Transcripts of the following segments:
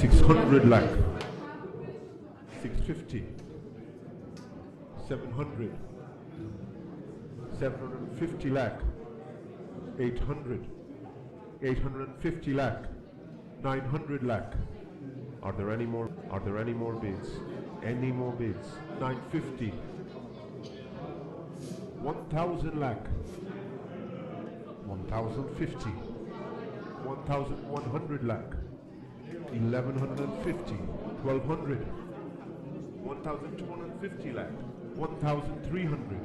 600 lakh, 650, 700, 750 lakh, 800, 850 lakh, 900 lakh. Are there any more? Are there any more bids? Any more bids? 950, 1,000 lakh, 1,050, 1,100 lakh, 1,150, 1,200, 1,250 lakh, 1,300,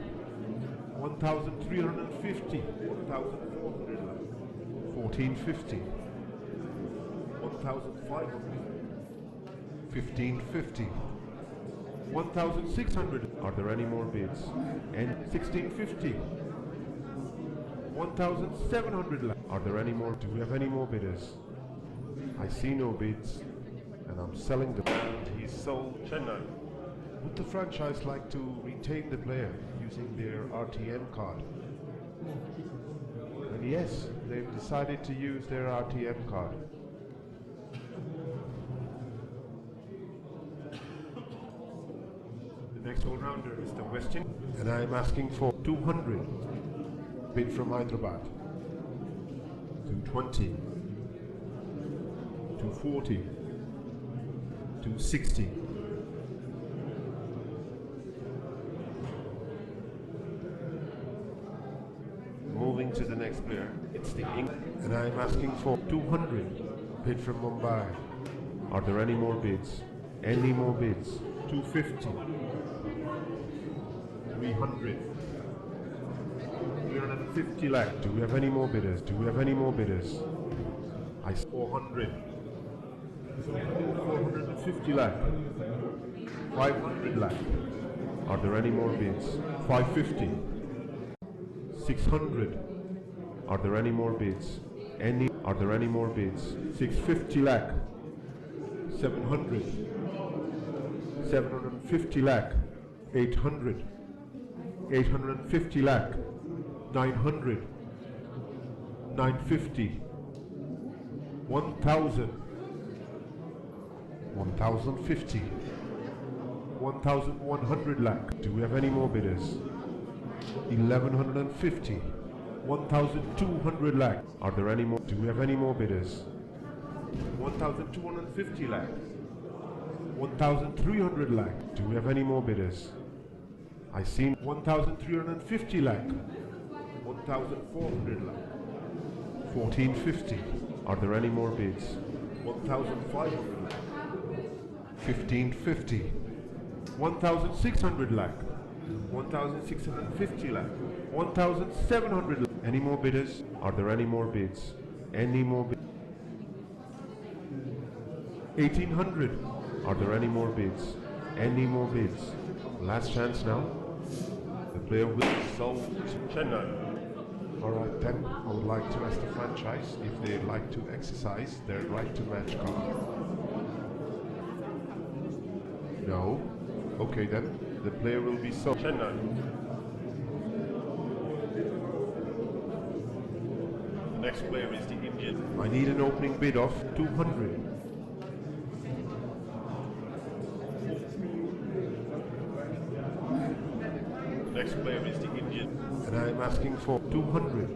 1,350, 1,400 lakh, 1,450, 1,500, 1,550, 1,600. Are there any more bids? And 1,650, 1,700 lakh. Are there any more? Do we have any more bidders? I see no bids, and I'm selling them. And he's sold Chennai. Would the franchise like to retain the player using their RTM card? And yes, they've decided to use their RTM card. The next all-rounder is the Westin, and I'm asking for 200. Bid from Hyderabad. 220. 240. 260. Moving to the next player, it's the England, and I'm asking for 200. Bid from Mumbai. Are there any more bids? Any more bids? 250. 300. 350 lakh. Do we have any more bidders? Do we have any more bidders? 400. 450 lakh. 500 lakh. Are there any more bids? 550. 600. Are there any more bids? Any? Are there any more bids? 650 lakh. 700. 750 lakh. 800. 850 lakh. 900. 950. 1,000. 1,050. 1,100 lakh. Do we have any more bidders? 1,150. 1,200 lakh. Are there any more? Do we have any more bidders? 1,250 lakh. 1,300 lakh. Do we have any more bidders? I see 1,350 lakh. 1,400 lakh. 1,450. Are there any more bids? 1,500 lakh. 1,550. 1,600 lakh. 1,650 lakh. 1,700 lakh. Any more bidders? Are there any more bids? Any more bids? 1,800. Are there any more bids? Any more bids? Last chance now. The player will sold to Chennai. Alright then, I would like to ask the franchise if they'd like to exercise their right to match card. No? Okay then, the player will be sold. Chennai. The next player is the Indian. I need an opening bid of 200. The next player is the Indian. And I'm asking for 200.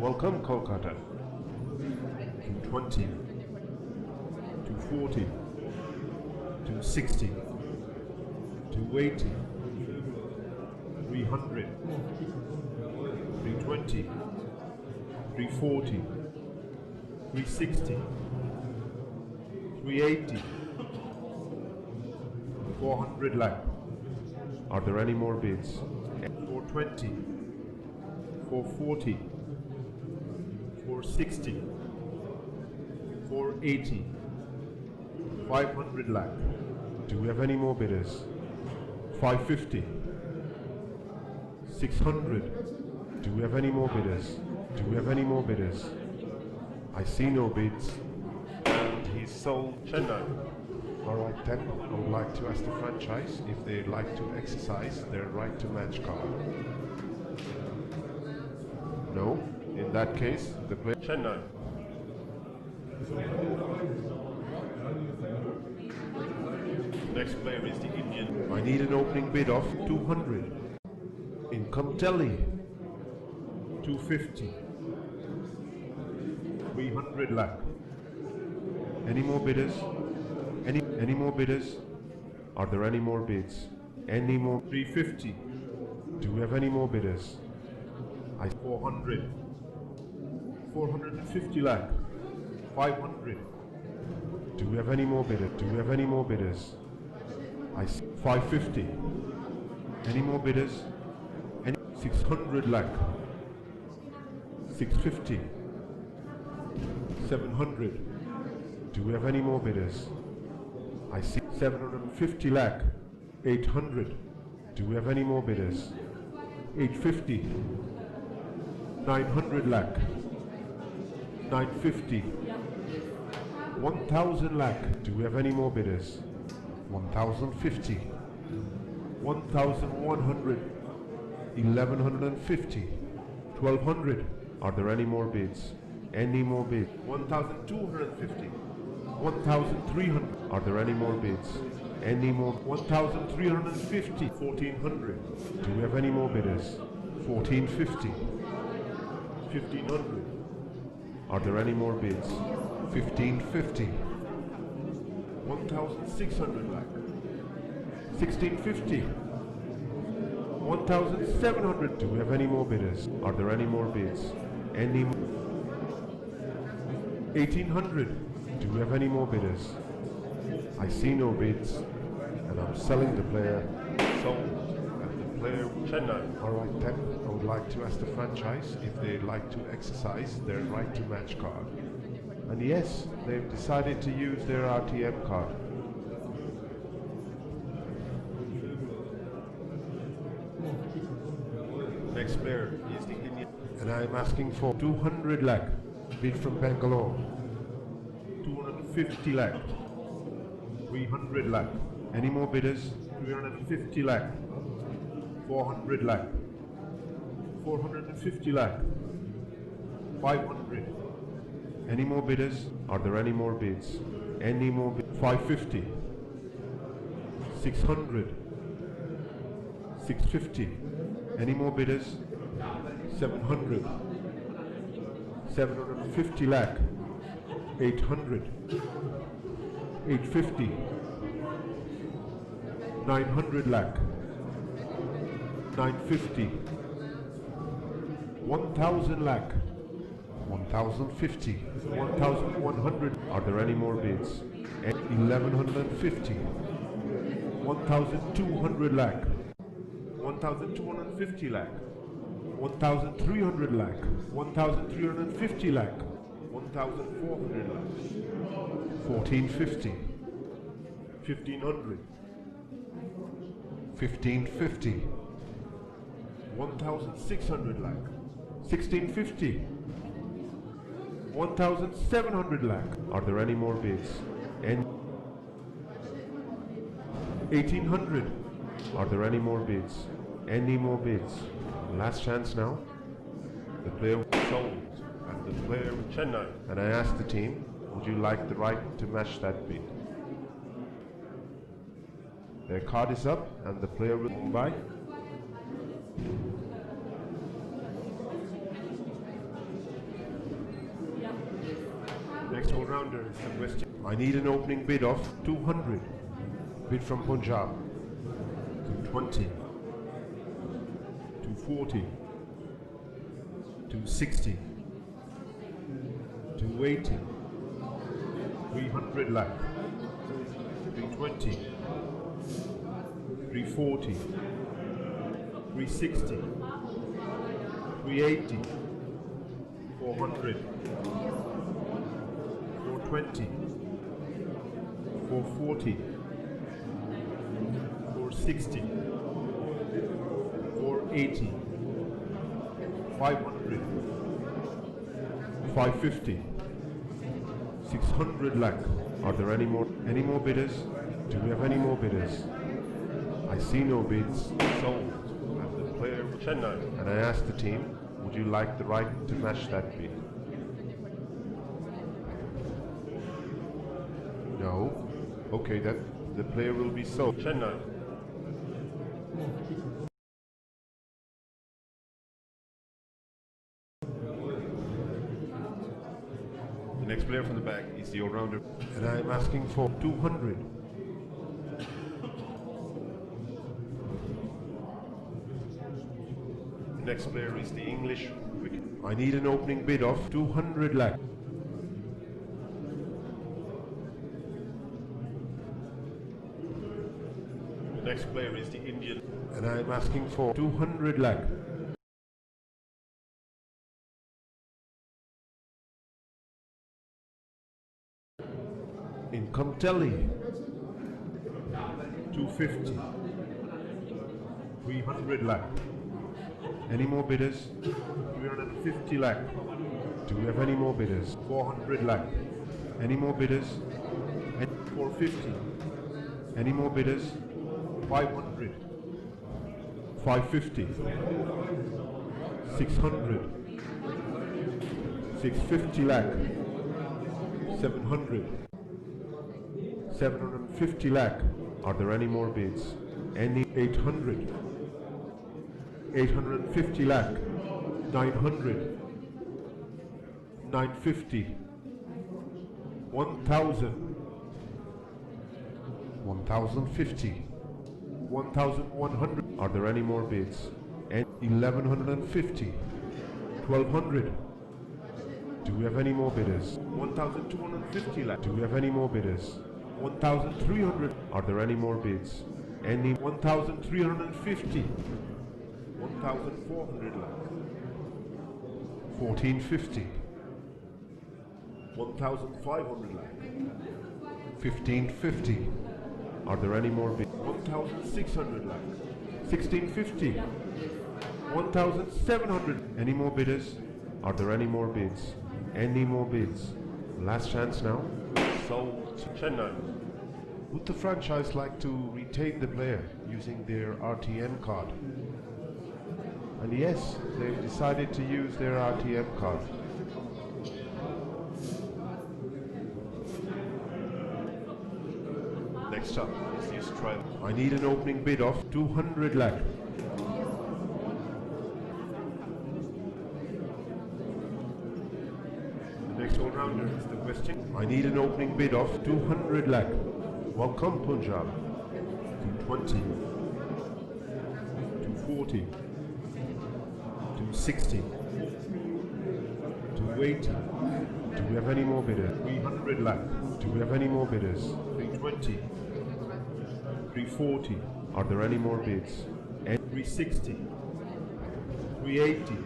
Welcome Kolkata. 220. 240. 260. 280. 300. 320. 340. 360. 380. 400 lakh. Are there any more bids? 420. 440. 460. 480. 500 lakh. Do we have any more bidders? 550. 600. Do we have any more bidders? Do we have any more bidders? I see no bids. And he's sold Chennai. Alright then, I would like to ask the franchise if they'd like to exercise their right to match card. No? In that case, the player Chennai. Next player is the Indian. I need an opening bid of 200. Income Telly. 250. 300 lakh. Any more bidders? Any more bidders? Are there any more bids? Any more? 350. Do we have any more bidders? 400. 450 lakh. 500. Do we have any more bidders? Do we have any more bidders? 550. Any more bidders? 600 lakh. 650. 700. Do we have any more bidders? I see 750 lakh. 800. Do we have any more bidders? 850. 900 lakh. 950. 1000 lakh. Do we have any more bidders? 1050. 1100. 1150. 1200. Are there any more bids? Any more bids? 1250. 1300. Are there any more bids? Any more? 1350. 1400. Do we have any more bidders? 1450. 1500. Are there any more bids? 1550. 1600 lakh. 1650. 1700. Do we have any more bidders? Are there any more bids? Any more? 1800. Do we have any more bidders? I see no bids, and I'm selling the player. Sold. And the player Chennai. Alright then, I would like to ask the franchise if they'd like to exercise their right to match card. And yes, they've decided to use their RTM card. Next player is the Indian. And I'm asking for 200 lakh. Bid from Bangalore. 250 lakh. 300 lakh. Any more bidders? 350 lakh. 400 lakh. 450 lakh. 500. Any more bidders? Are there any more bids? Any more? 550. 600. 650. Any more bidders? 700. 750 lakh. 800. 850. 900 lakh. 950. 1000 lakh. 1050. 1100. Are there any more bids? 1150. 1200 lakh. 1250 lakh. 1300 lakh. 1350 lakh. 1400 lakh. 1450. 1500. 1550. 1600 lakh. 1650. 1700 lakh. Are there any more bids? And 1800. Are there any more bids? Any more bids? Last chance now. The player sold and the player Chennai. And I asked the team, would you like the right to match that bid? Their card is up and the player will buy. Next all-rounder is the question. I need an opening bid of 200. Bid from Punjab. 220. 240. 260. 280. 300 lakh. 320. 340. 360. 380. 400. 420. 440. 460. 480. 500. 550. 600 lakh. Are there any more bidders? Do we have any more bidders? I see no bids. Sold. And the player Chennai. And I asked the team, would you like the right to match that bid? No? Okay then. The player will be sold. Chennai. The next player from the back is the all-rounder. And I'm asking for 200. The next player is the English wicket. I need an opening bid of 200 lakh. The next player is the Indian. And I'm asking for 200 lakh. Income Telly 250. 300 lakh. Any more bidders? 350 lakh. Do we have any more bidders? 400 lakh. Any more bidders? 450. Any more bidders? 500. 550. 600. 650 lakh. 700. 750 lakh. Are there any more bids? Any? 800. 850 lakh. 900. 950. 1000. 1050. 1100. Are there any more bids? And 1150. 1200. Do we have any more bidders? 1250 lakh. Do we have any more bidders? 1300. Are there any more bids? Any? 1350. 1400 lakh. 1450. 1500 lakh. 1550. Are there any more bids? 1600 lakh. 1650. 1700. Any more bidders? Are there any more bids? Any more bids? Last chance now. Sold to Chennai. Would the franchise like to retain the player using their RTM card? And yes, they've decided to use their RTM card. Next up is the Australia. I need an opening bid of 200 lakh. The next all-rounder is the Western. I need an opening bid of 200 lakh. Welcome Punjab. 220. 240. 260. 280. Do we have any more bidders? 300 lakh. Do we have any more bidders? 320. 340. Are there any more bids? And 360. 380.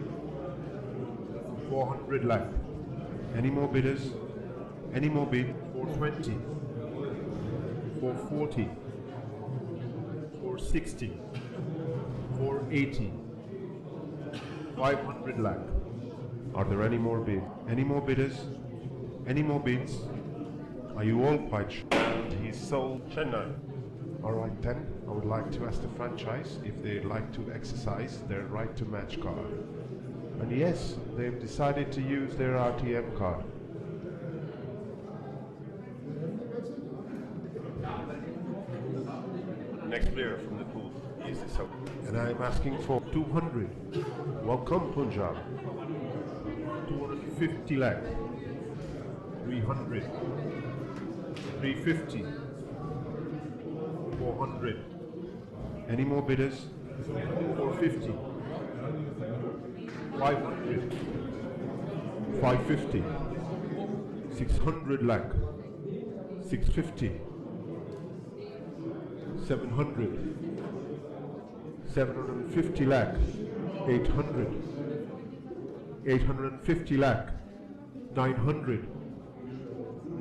400 lakh. Any more bidders? Any more bid? 420. 440. 460. 480. 500 lakh. Are there any more bids? Any more bidders? Any more bids? Are you all quite sure? And he's sold Chennai. Alright then, I would like to ask the franchise if they'd like to exercise their right to match card. And yes, they've decided to use their RTM card. Next player from the pool is the South. And I'm asking for 200. Welcome Punjab. 250 lakh. 300. 350. 400. Any more bidders? 450. 500. 550. 600 lakh. 650. 700. 750 lakh. 800. 850 lakh. 900.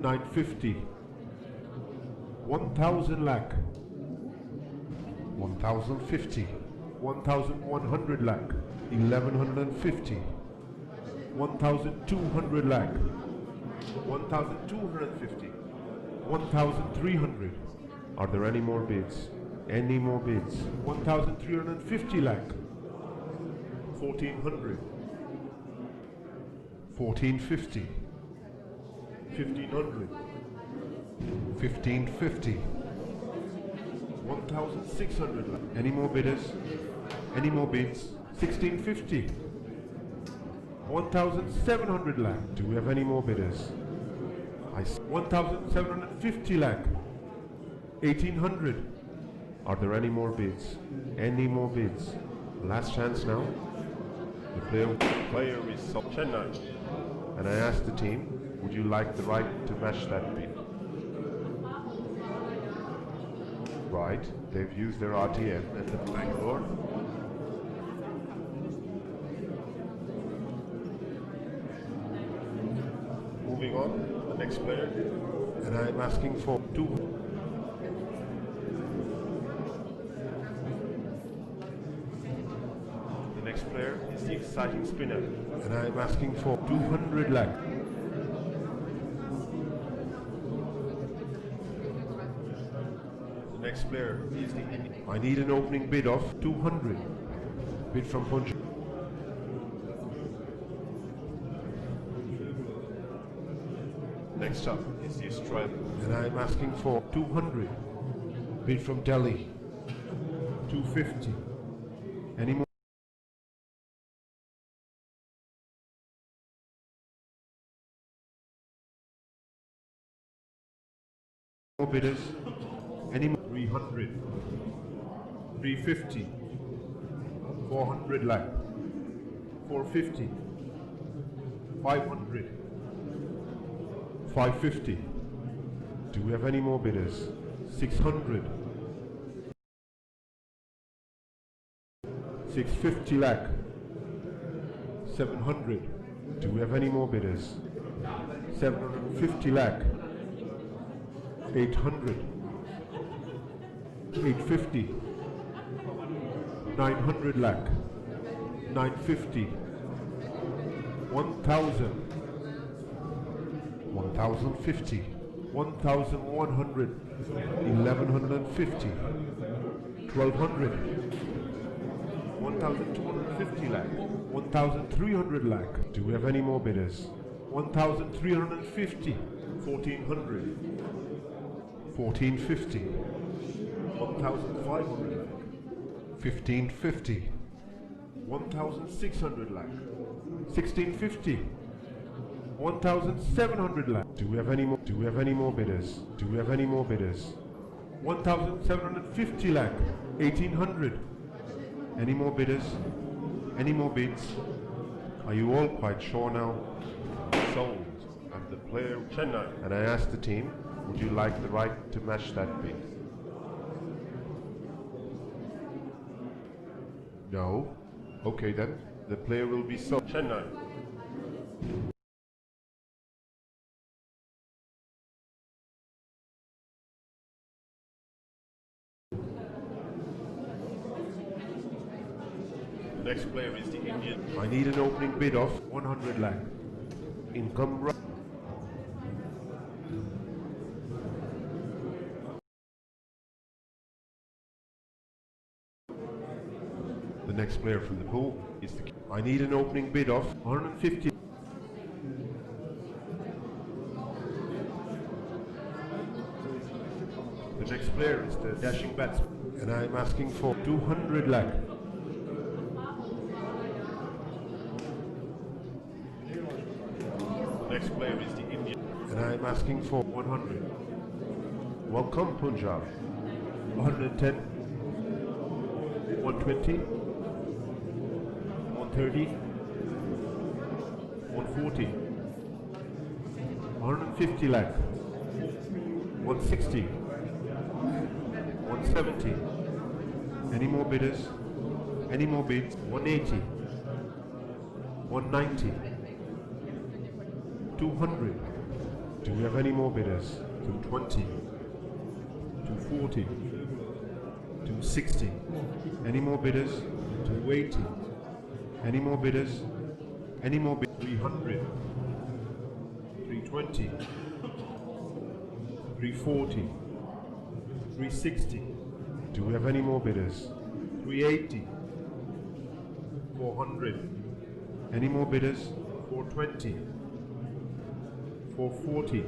950. 1000 lakh. 1050. 1100 lakh. 1150. 1200 lakh. 1250. 1300. Are there any more bids? Any more bids? 1350 lakh. 1400. 1450. 1500. 1550. 1,600 lakh. Any more bidders? Any more bids? 1,650. 1,700 lakh. Do we have any more bidders? 1,750 lakh. 1,800. Are there any more bids? Any more bids? Last chance now. The player is Chennai. And I asked the team, would you like the right to match that bid? Right, they've used their RTM at the Bangalore. Moving on, the next player. And I'm asking for 2. The next player is the exciting spinner. And I'm asking for 200 lakh. The next player is the Indian. I need an opening bid of 200. Bid from Punjab. Next up is the Australian. And I'm asking for 200. Bid from Delhi. 250. Any more? More bidders? Any more? 300. 350. 400 lakh. 450. 500. 550. Do we have any more bidders? 600. 650 lakh. 700. Do we have any more bidders? 750 lakh. 800. 850. 900 lakh. 950. 1,000. 1,050. 1,100. 1,150. 1,200. 1,250 lakh. 1,300 lakh. Do we have any more bidders? 1,350. 1,400. 1,450. 1,500 lakh. 1,550. 1,600 lakh. 1,650. 1,700 lakh. Do we have any more? Do we have any more bidders? Do we have any more bidders? 1,750 lakh. 1,800. Any more bidders? Any more bids? Are you all quite sure now? Sold. And the player Chennai. And I asked the team, would you like the right to match that bid? No? Okay then. The player will be sold. Chennai. The next player is the Indian. I need an opening bid of 100 lakh. Income. The next player from the pool is the. I need an opening bid of 150. The next player is the dashing batsman. And I'm asking for 200 lakh. The next player is the Indian. And I'm asking for 100. Welcome Punjab. 110. 120. 130. 140. 150 lakh. 160. 170. Any more bidders? Any more bids? 180. 190. 200. Do we have any more bidders? 220. 240. 260. Any more bidders? 280. Any more bidders? Any more bidders? 300. 320. 340. 360. Do we have any more bidders? 380. 400. Any more bidders? 420. 440.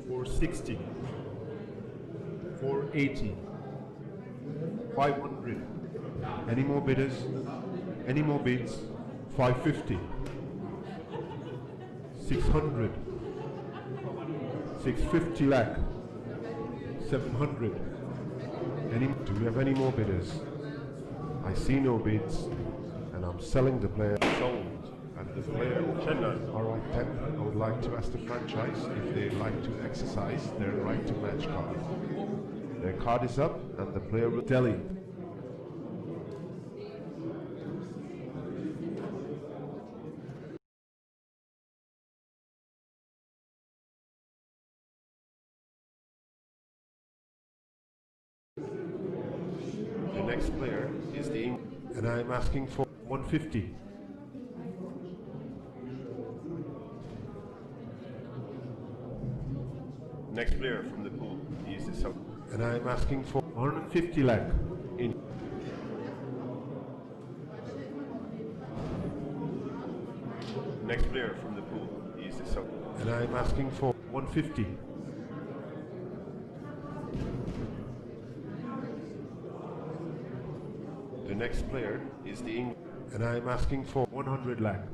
460. 480. 500. Any more bidders? Any more bids? 550. 600. 650 lakh. 700. Do we have any more bidders? I see no bids, and I'm selling the player. Sold. And the player Chennai. Alright then, I would like to ask the franchise if they like to exercise their right to match card. Their card is up, and the player will Delhi. The next player is the and I'm asking for 150. Next player from the pool is the South. And I'm asking for 150 lakh in. Next player from the pool is the South. And I'm asking for 150. The next player is the England. And I'm asking for 100 lakh.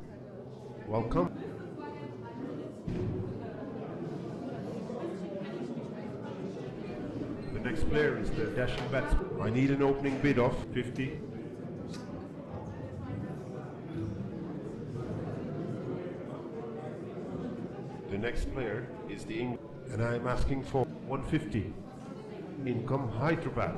Welcome. The next player is the dashing batsman. I need an opening bid of 50. The next player is the England. And I'm asking for 150. Income Hyderabad.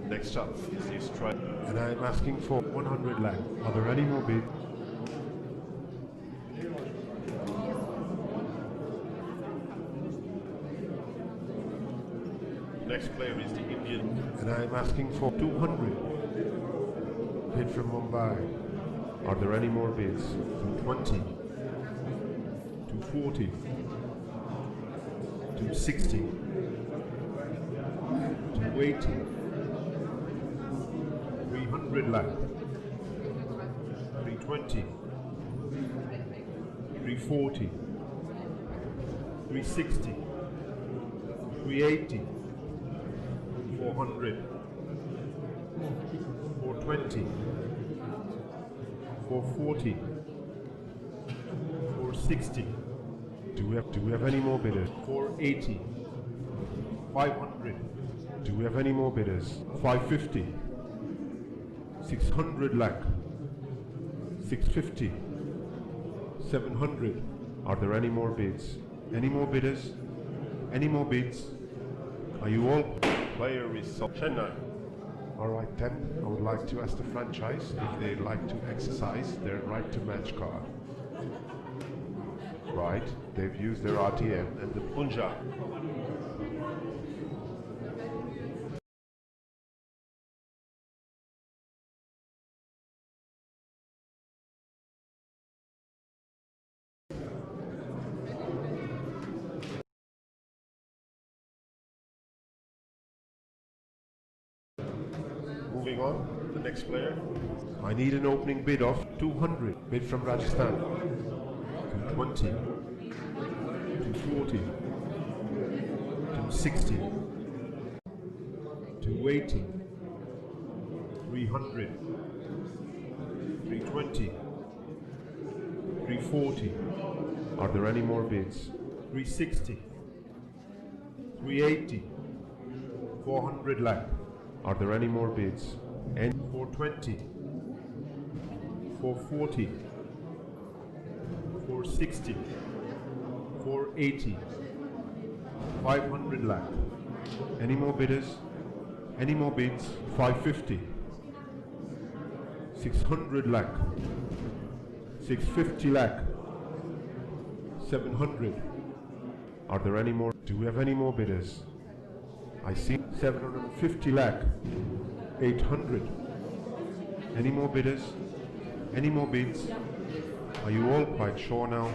Next up is the strike. And I'm asking for 100 lakh. Are there any more bids? Next player is the Indian. And I'm asking for 200. Bid from Mumbai. Are there any more bids? 220. 240. 260. 280. 300 lakh. 320. 340. 360. 380. 400. 420. 440. 460. Do we have any more bidders? 480. 500. Do we have any more bidders? 550. 600 lakh. 650. 700. Are there any more bids? Any more bidders? Any more bids? Are you all? Player is Chennai. Alright then, I would like to ask the franchise if they'd like to exercise their right to match card. Right, they've used their RTM and the Punjab. Moving on, the next player. I need an opening bid of 200. Bid from Rajasthan. 220. 240. 260. 280. 300. 320. 340. Are there any more bids? 360. 380. 400 lakh. Are there any more bids? And 420, 440, 460, 480, 500 lakh. Any more bidders? Any more bids? 550, 600 lakh, 650 lakh, 700. Are there any more? Do we have any more bidders? I see 750 lakh, 800. Any more bidders? Any more bids? Are you all quite sure now?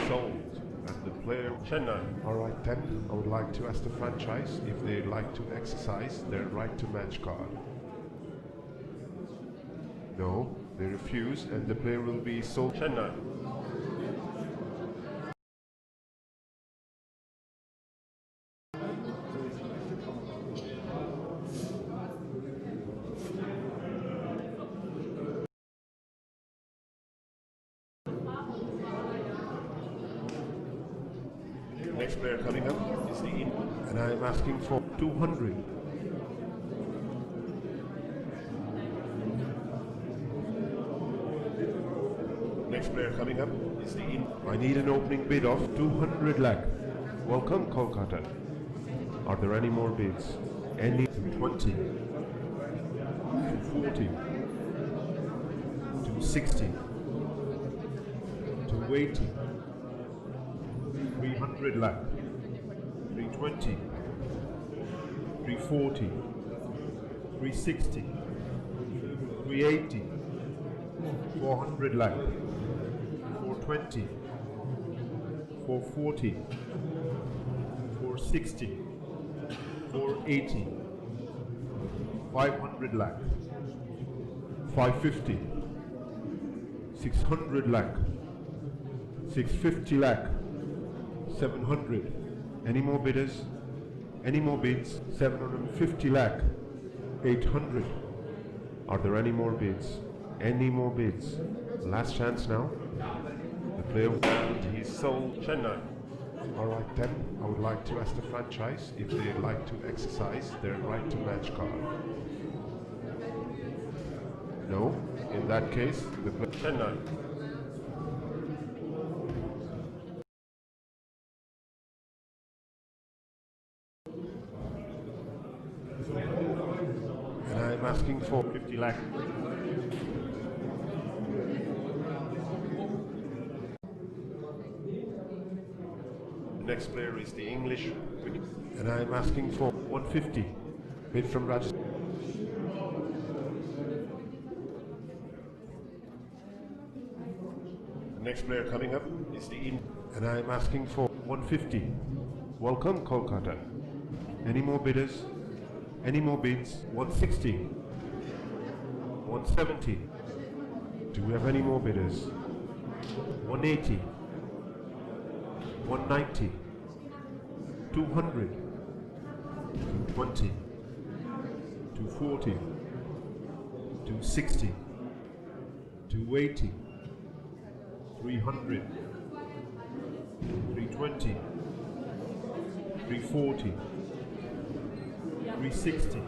Sold. And the player Chennai. Alright then, I would like to ask the franchise if they'd like to exercise their right to match card. No, they refuse and the player will be sold Chennai. Next player coming up is the and I'm asking for 200. Next player coming up is the I need an opening bid of 200 lakh. Welcome, Kolkata. Are there any more bids? Any 20, 240, 260, 280, 300 lakh, 320, 340, 360, 380, 400 lakh, 420, 440, 460, 480, 500 lakh, 550, 600 lakh, 650 lakh, 700. Any more bidders? Any more bids? 750 lakh, 800. Are there any more bids? Any more bids? Last chance now. The player and he's sold Chennai. Alright then, I would like to ask the franchise if they'd like to exercise their right to match card. No? In that case, the player Chennai. And I'm asking for 50 lakh. The next player is the English, and I'm asking for 150. Bid from Rajasthan. The next player coming up is the and I'm asking for 150. Welcome, Kolkata. Any more bidders? Any more bids? 160, 170. Do we have any more bidders? 180, 190, 200, 220, 240, 260, 280, 300, 320, 340, 360,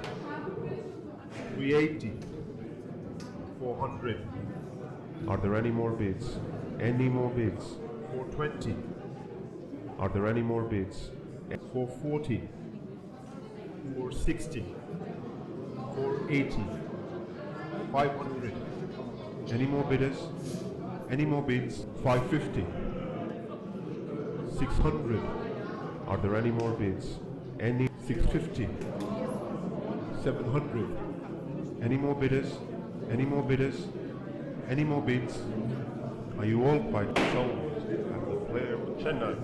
380, 400. Are there any more bids? Any more bids? 420. Are there any more bids? 440, 460, 480, 500. Any more bidders? Any more bids? 550, 600. Are there any more bids? Any 650, 700. Any more bidders? Any more bidders? Any more bids? Are you all quite sold at the player Chennai?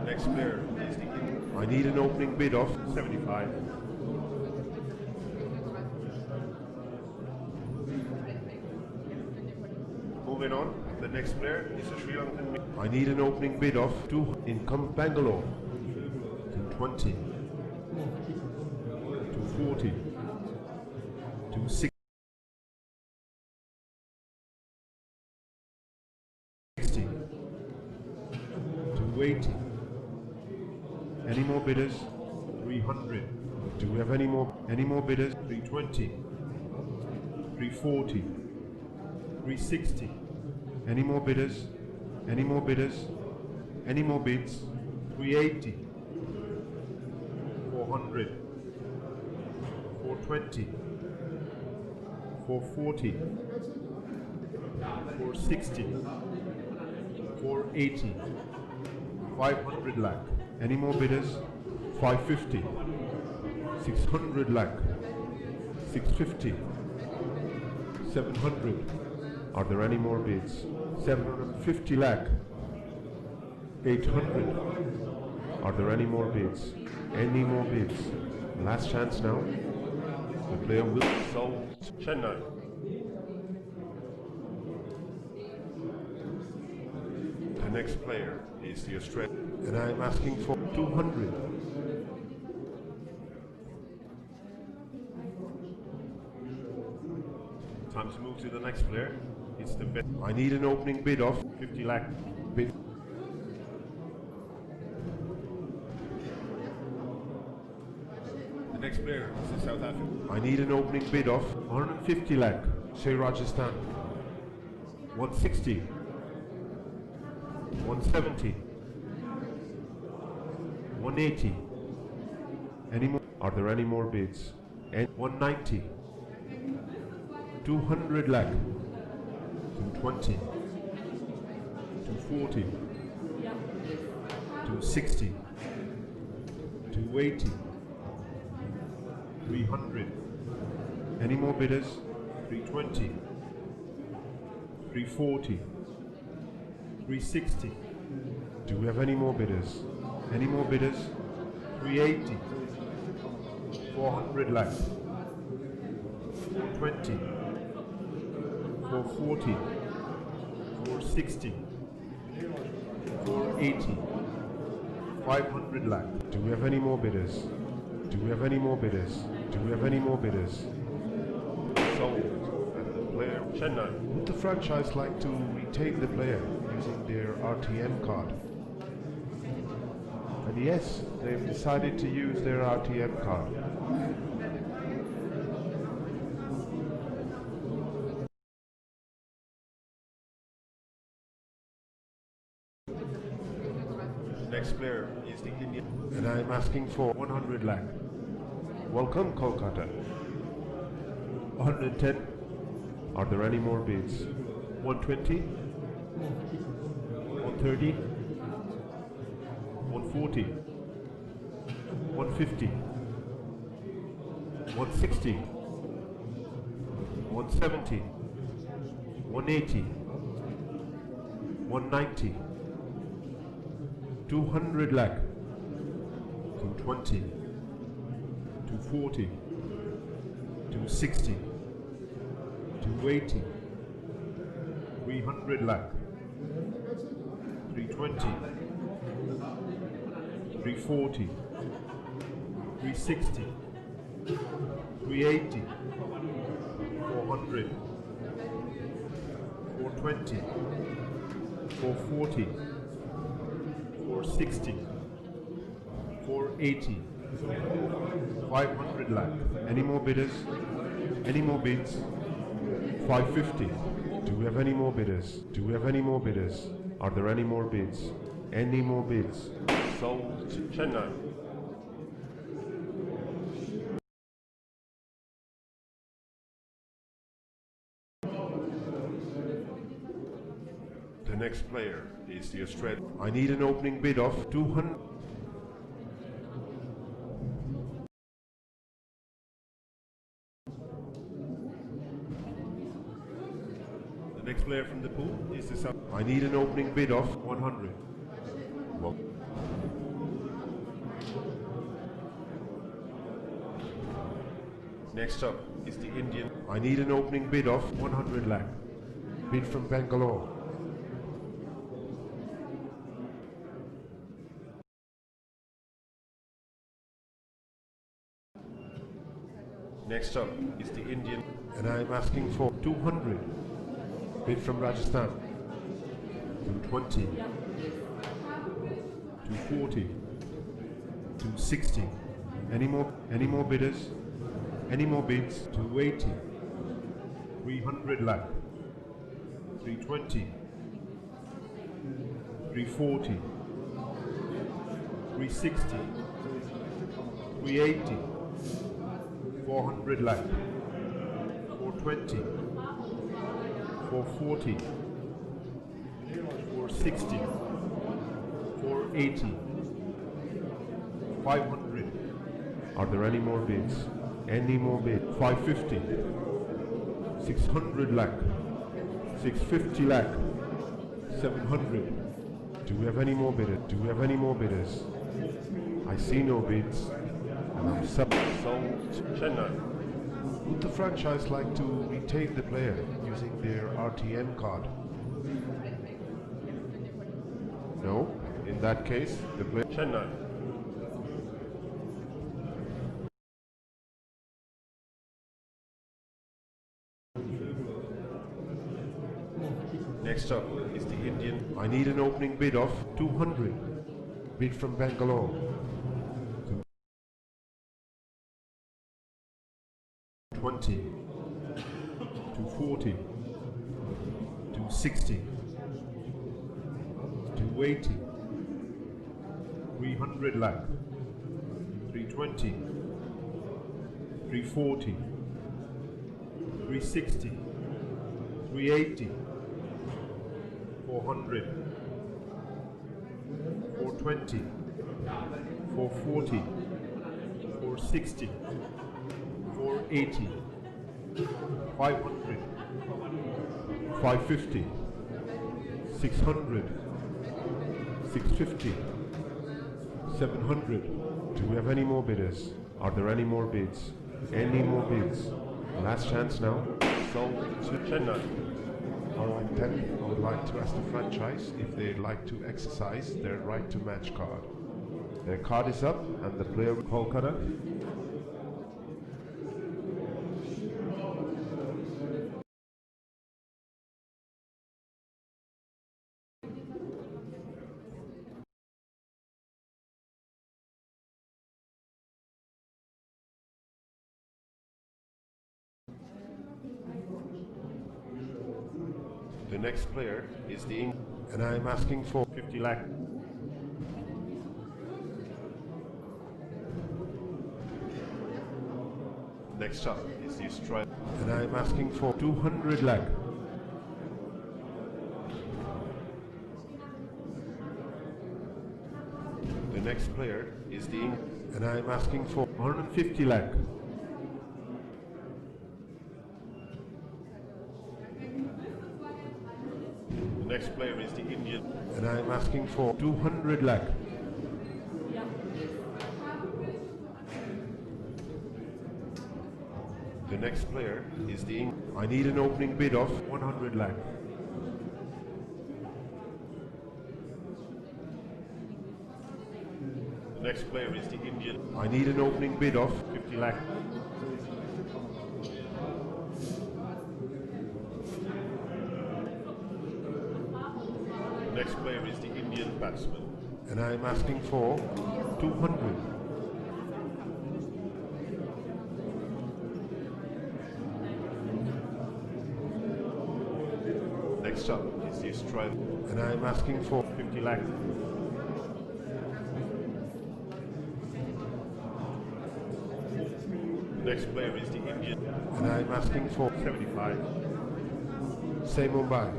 Next player is the I need an opening bid of 75. Moving on, the next player is a Sri Lankan. I need an opening bid of 2 income Bangalore. 220, 240, 260. 280. Any more bidders? 300. Do we have any more bidders? 320, 340, 360. Any more bidders? Any more bidders? Any more bids? 380, 400, 420, 440, 460, 480, 500 lakh. Any more bidders? 550, 600 lakh, 650, 700. Are there any more bids? 750 lakh, 800. Are there any more bids? Any more bids? Last chance now. The player will sold Chennai. The next player is the Australian, and I'm asking for 200. Time to move to the next player. It's the best. I need an opening bid of 50 lakh bid. The next player is the South Africa. I need an opening bid of 150 lakh. Say Rajasthan. 160. 170. 180. Any more? Are there any more bids? And 190. 200 lakh. 220. 240. 260. 280. 300. Any more bidders? 320. 340. 360. Do we have any more bidders? Any more bidders? 380. 400 lakh. 420. 440. 460. 480. 500 lakh. Do we have any more bidders? Do we have any more bidders? Do we have any more bidders? Sold. And the player Chennai. Would the franchise like to retain the player using their RTM card? And yes, they've decided to use their RTM card. Next player is the Indian, and I'm asking for 100 lakh. Welcome, Kolkata. 110. Are there any more bids? 120. 130. 140. 150. 160. 170. 180. 190. 200 lakh. 220. 240. 260. 280. 300 lakh. 320. 340. 360. 380. 400. 420. 440. 460. 480. 500 lakh. Any more bidders? Any more bids? 550. Do we have any more bidders? Do we have any more bidders? Are there any more bids? Any more bids? Sold to Chennai. The next player is the Australian. I need an opening bid of 200. The next player from the pool is the South. I need an opening bid of 100. Well, next up is the Indian. I need an opening bid of 100 lakh. Bid from Bangalore. Next up is the Indian, and I'm asking for 200. Bid from Rajasthan. 220. 240. 260. Any more bidders? Any more bids? 280. 300 lakh. 320. 340. 360. 380. 400 lakh. 420. 440. 460. 480. 500. Are there any more bids? Any more bids? 550. 600 lakh. 650 lakh. 700. Do we have any more bidders? Do we have any more bidders? I see no bids. And I'm sold to Chennai. Would the franchise like to retain the player using their RTM card? No. In that case, the player Chennai. Next up is the Indian. I need an opening bid of 200. Bid from Bangalore. 20. 240. 260. 280. 300 lakh. 320. 340. 360. 380. 400, 420, 440, 460, 480, 500, 550, 600, 650, 700. Do we have any more bidders? Are there any more bids? Any more bids? Last chance now. Sold to Chennai. Alright then, I would like to ask the franchise if they'd like to exercise their right to match card. Their card is up and the player Kolkata. The next player is the England, and I'm asking for 50 lakh. Next up is the Australian, and I'm asking for 200 lakh. The next player is the England, and I'm asking for 150 lakh. The next player is the Indian, and I'm asking for 200 lakh. The next player is the Indian. I need an opening bid of 100 lakh. The next player is the Indian. I need an opening bid of 50 lakh. Next player is the Indian batsman, and I'm asking for 200. Next up is the Australian, and I'm asking for 50 lakh. Next player is the Indian, and I'm asking for 75. Say Mumbai.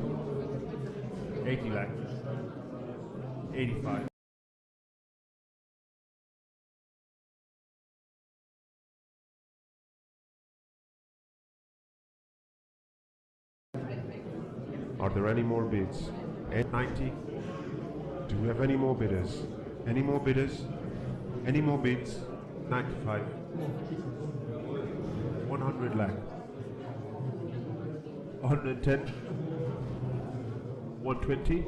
80 lakh. 85. Are there any more bids? 90. Do we have any more bidders? Any more bidders? Any more bids? 95. 100 lakh. 110. 120.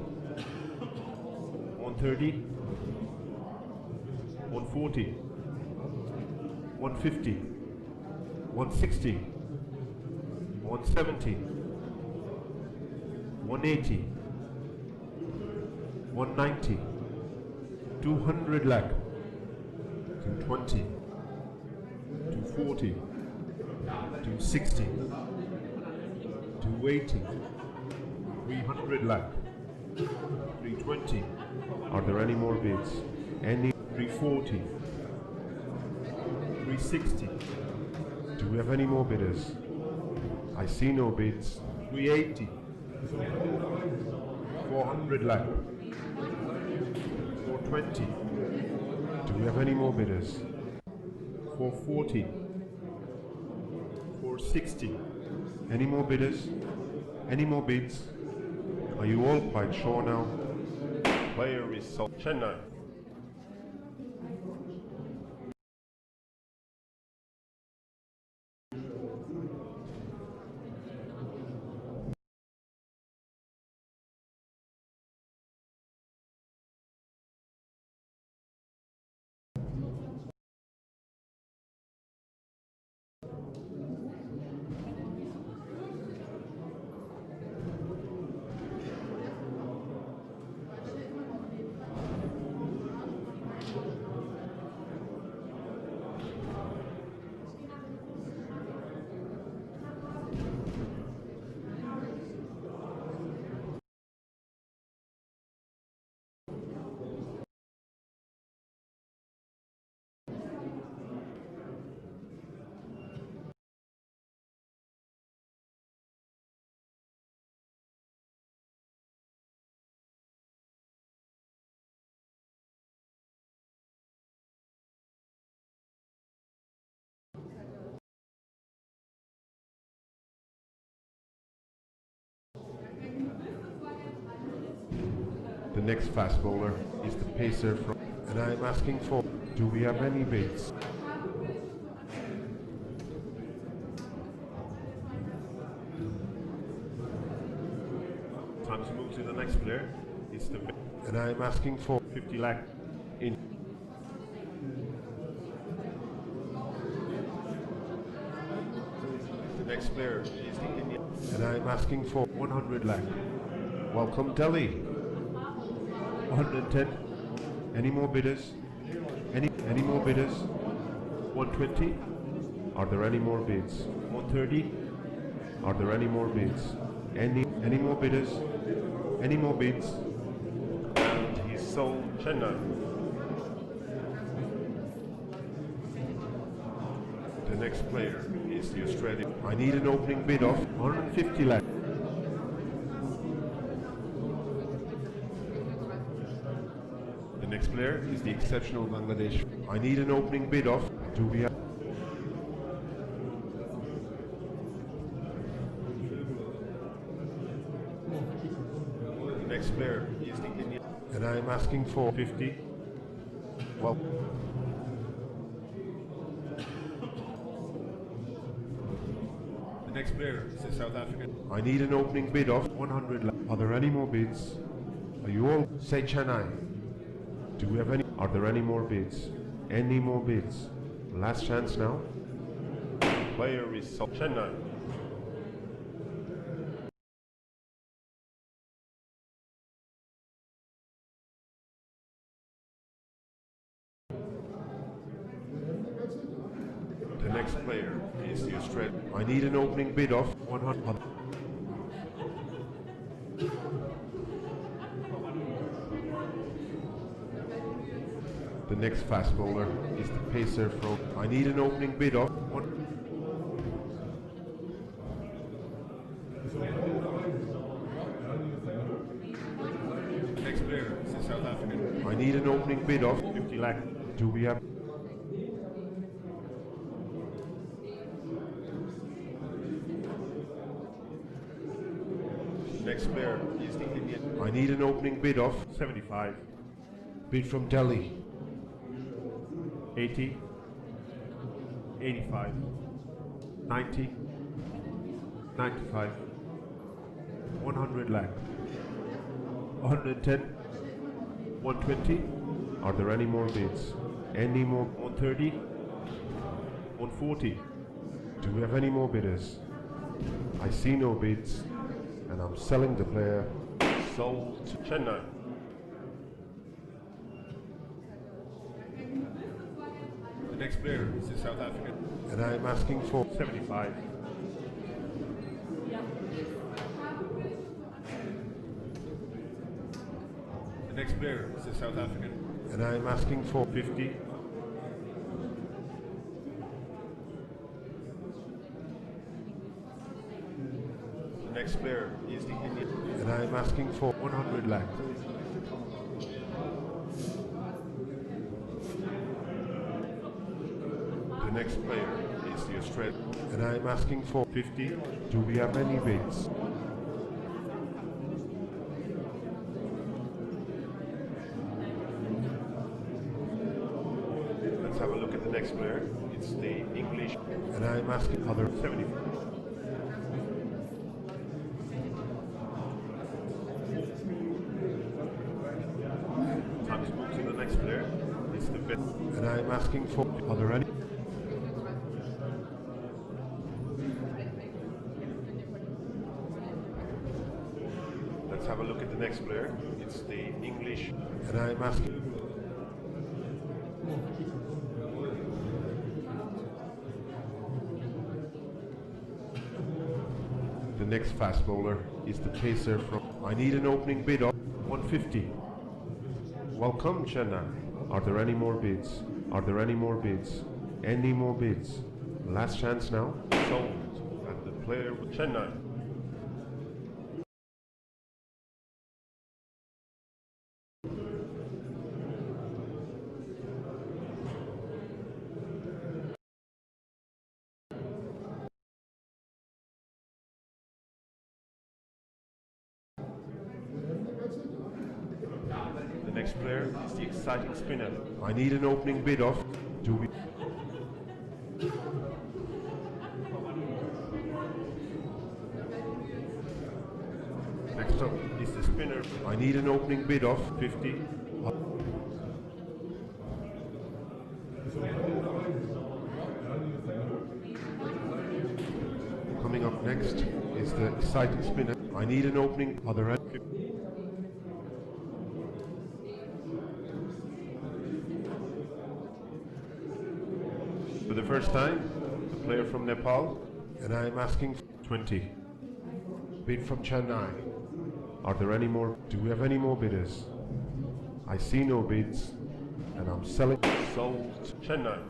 130, 140, 150, 160, 170, 180, 190, 200 lakh, 220, 240, 260, 280, 300 lakh, 320. Are there any more bids? Any? 340, 360. Do we have any more bidders? I see no bids. 380, 400 lakh, 420. Do we have any more bidders? 440, 460. Any more bidders? Any more bids? Are you all quite sure now? Player is sold. Chennai. The next fast bowler is the pacer from, and I'm asking for, do we have any bids? Time to move to the next player. It's the, and I'm asking for 50 lakh in. The next player is the Indian, and I'm asking for 100 lakh. Welcome Delhi. 110. Any more bidders? Any more bidders? 120. Are there any more bids? 130. Are there any more bids? Any more bidders? Any more bids? And he's sold. Chennai. The next player is the Australian. I need an opening bid of 150 lakh. The next player is the exceptional Bangladesh. I need an opening bid of. Do we have? The next player is the Indian, and I'm asking for 50. Well, the next player is the South African. I need an opening bid of 100 lakh. Are there any more bids? Are you all? Say Chennai. Do we have any? Are there any more bids? Any more bids? Last chance now. Player is sold. Chennai. The next player is the Australian. I need an opening bid of 100. The next fast bowler is the pacer from. I need an opening bid of 1. The next player is the South African. I need an opening bid of 50 lakh. Do we have? The next player is the Indian. I need an opening bid of 75. Bid from Delhi. 80, 85, 90, 95, 100 lakh, 110, 120. Are there any more bids? Any more? 130, 140. Do we have any more bidders? I see no bids, and I'm selling the player. Sold to Chennai. The next player is the South African, and I'm asking for 75. The next player is the South African, and I'm asking for 50. The next player is the Indian, and I'm asking for 100 lakh. The The next player is the Australian. And I'm asking for 50. Do we have any bids? Let's have a look at the next player. It's the English. And I'm asking other 70. Time to move to the next player. It's the best. And I'm asking for other any. Let's have a look at the next player. It's the English. And I'm asking. The next fast bowler is the pacer from. I need an opening bid of 150. Welcome, Chennai. Are there any more bids? Are there any more bids? Any more bids? Last chance now. Sold. And the player with Chennai. The next player is the exciting spinner. I need an opening bid of. Do we? Next up is the spinner. I need an opening bid of 50. Coming up next is the exciting spinner. I need an opening. Are there any? For the first time, the player from Nepal, and I'm asking for 20. Bid from Chennai. Are there any more? Do we have any more bidders? I see no bids, and I'm selling. Sold. Chennai.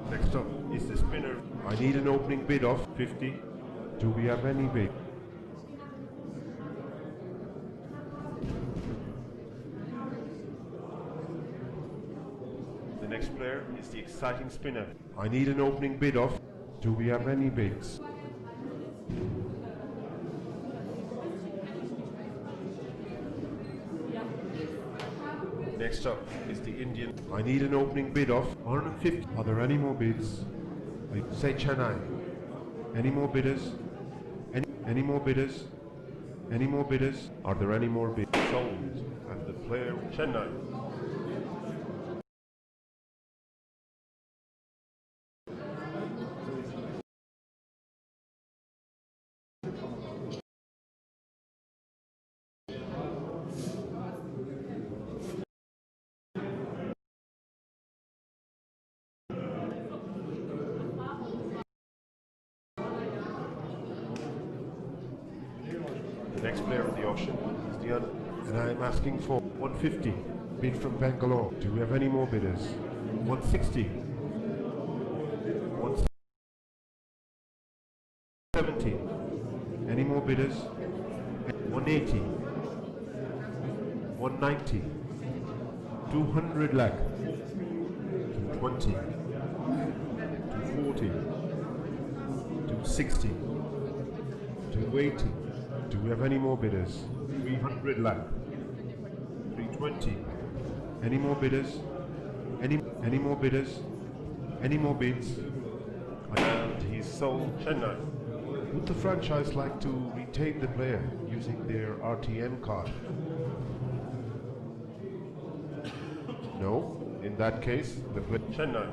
Next up is the spinner. I need an opening bid of 50. Do we have any bid? The next player is the exciting spinner. I need an opening bid of. Do we have any bids? Next up is the Indian. I need an opening bid of 150. Are there any more bids? I say Chennai. Any more bidders? Any more bidders? Any more bidders? Are there any more bids? Sold. And the player Chennai. The next player in the auction is the other. And I'm asking for 150. Bid from Bangalore. Do we have any more bidders? 160. 170. Any more bidders? 180. 190. 200 lakh. 220. 240. 260. 280. Do we have any more bidders? 300 lakh. 320. Any more bidders? Any more bidders? Any more bids? And he's sold Chennai. Would the franchise like to retain the player using their RTM card? No? In that case, the player Chennai.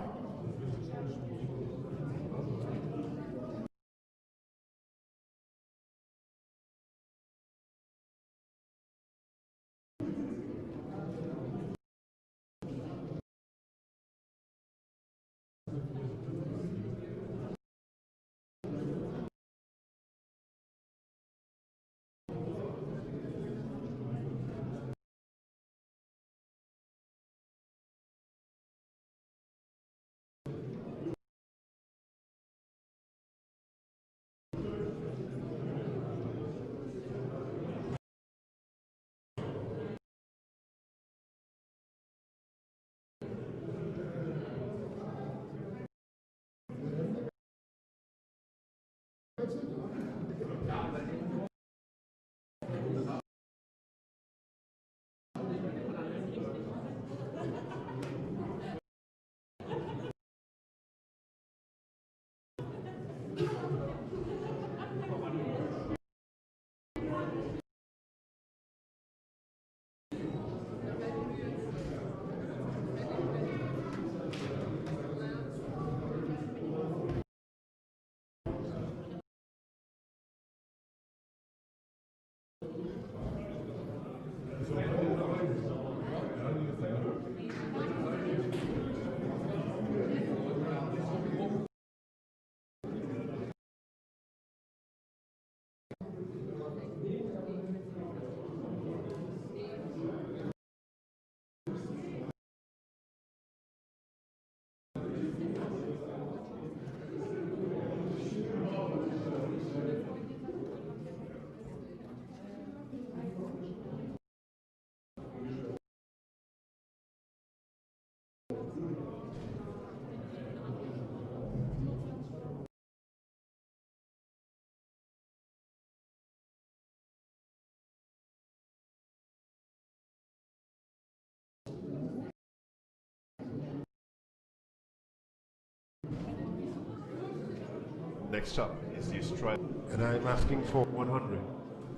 Next up is the Australian, and I'm asking for 100.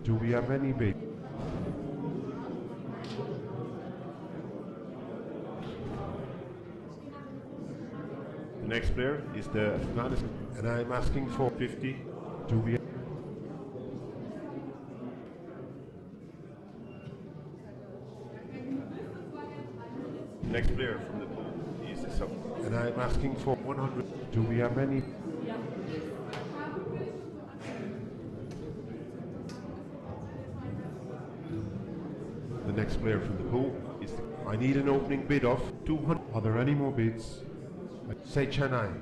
Do we have any bid? The next player is the Afghanistan, and I'm asking for 50. Do we have... Next player from the pool is the South, and I'm asking for 100. Do we have any? The next player from the pool is the, I need an opening bid of 200. Are there any more bids? Say Chennai.